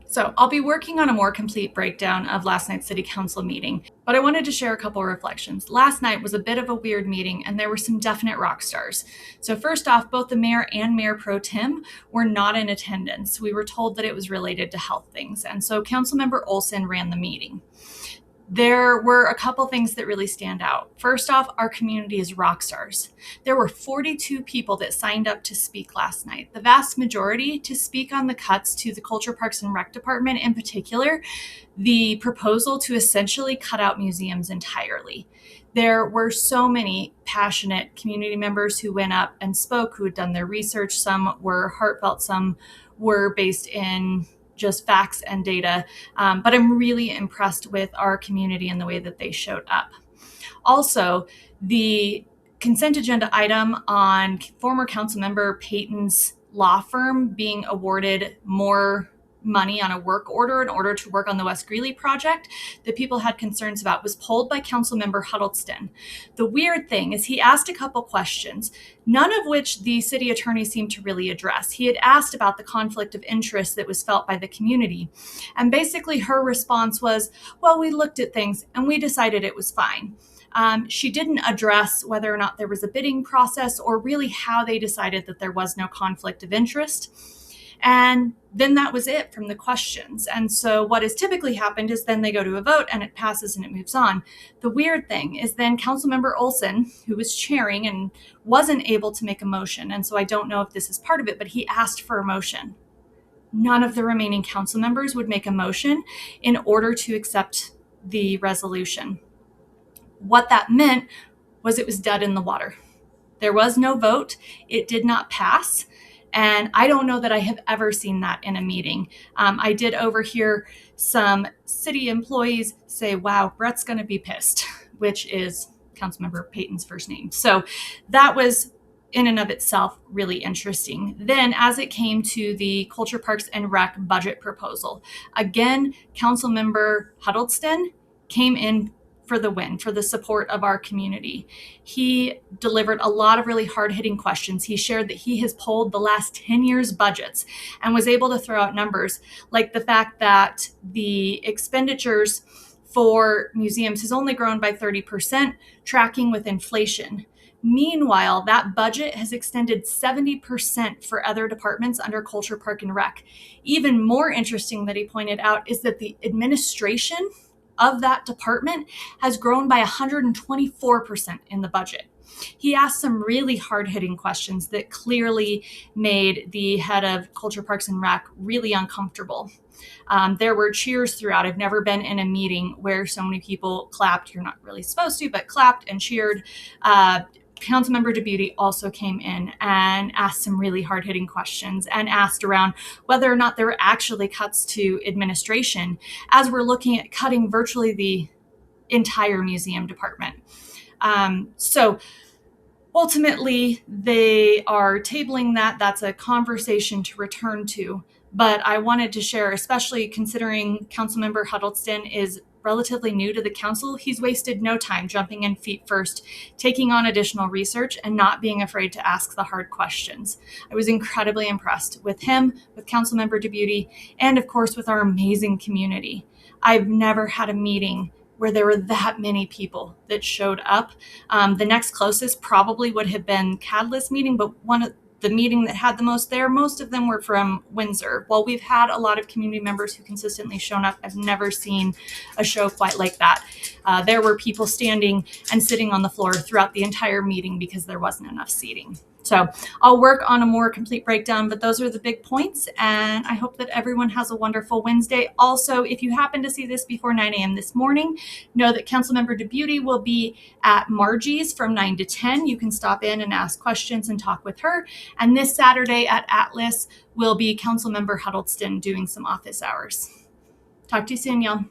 So I'll be working on a more complete breakdown of last night's city council meeting, but I wanted to share a couple of reflections. Last night was a bit of a weird meeting and there were some definite rock stars. So first off, both the mayor and Mayor Pro Tem were not in attendance. We were told that it was related to health things. And so Councilmember Olson ran the meeting. There were a couple things that really stand out. First off, our community is rock stars. There were 42 people that signed up to speak last night, the vast majority to speak on the cuts to the Culture Parks and Rec Department, in particular, the proposal to essentially cut out museums entirely. There were so many passionate community members who went up and spoke, who had done their research. Some were heartfelt, some were based in just facts and data. But I'm really impressed with our community and the way that they showed up. Also, the consent agenda item on former council member Payton's law firm being awarded more money on a work order in order to work on the West Greeley project that people had concerns about was pulled by Councilmember Huddleston. The weird thing is he asked a couple questions, none of which the city attorney seemed to really address. He had asked about the conflict of interest that was felt by the community. And basically her response was, well, we looked at things and we decided it was fine. She didn't address whether or not there was a bidding process or really how they decided that there was no conflict of interest. And then that was it from the questions. And so what has typically happened is then they go to a vote and it passes and it moves on. The weird thing is then Councilmember Olson, who was chairing and wasn't able to make a motion, and so I don't know if this is part of it, but he asked for a motion. None of the remaining council members would make a motion in order to accept the resolution. What that meant was it was dead in the water. There was no vote. It did not pass. And I don't know that I have ever seen that in a meeting. I did overhear some city employees say, wow, Brett's going to be pissed, which is Councilmember Payton's first name. So that was in and of itself really interesting. Then as it came to the Culture Parks and Rec budget proposal, again, Councilmember Huddleston came in for the win, for the support of our community. He delivered a lot of really hard-hitting questions. He shared that he has polled the last 10 years' budgets and was able to throw out numbers like the fact that the expenditures for museums has only grown by 30%, tracking with inflation. Meanwhile, that budget has extended 70% for other departments under Culture Park and Rec. Even more interesting that he pointed out is that the administration of that department has grown by 124% in the budget. He asked some really hard-hitting questions that clearly made the head of Culture Parks and Rec really uncomfortable. There were cheers throughout. I've never been in a meeting where so many people clapped. You're not really supposed to, but clapped and cheered. Councilmember Debuty also came in and asked some really hard-hitting questions and asked around whether or not there were actually cuts to administration as we're looking at cutting virtually the entire museum department. So ultimately, they are tabling that. That's a conversation to return to. But I wanted to share, especially considering Councilmember Huddleston is relatively new to the council, he's wasted no time jumping in feet first, taking on additional research, and not being afraid to ask the hard questions. I was incredibly impressed with him, with Councilmember Debuty, and of course with our amazing community. I've never had a meeting where there were that many people that showed up. The next closest probably would have been Catalyst meeting, but one of the meeting that had the most there, most of them were from Windsor. While we've had a lot of community members who consistently shown up, I've never seen a show quite like that. There were people standing and sitting on the floor throughout the entire meeting because there wasn't enough seating. So I'll work on a more complete breakdown, but those are the big points. And I hope that everyone has a wonderful Wednesday. Also, if you happen to see this before 9 a.m. this morning, know that Councilmember Debuty will be at Margie's from 9 to 10. You can stop in and ask questions and talk with her. And this Saturday at Atlas will be Councilmember Huddleston doing some office hours. Talk to you soon, y'all.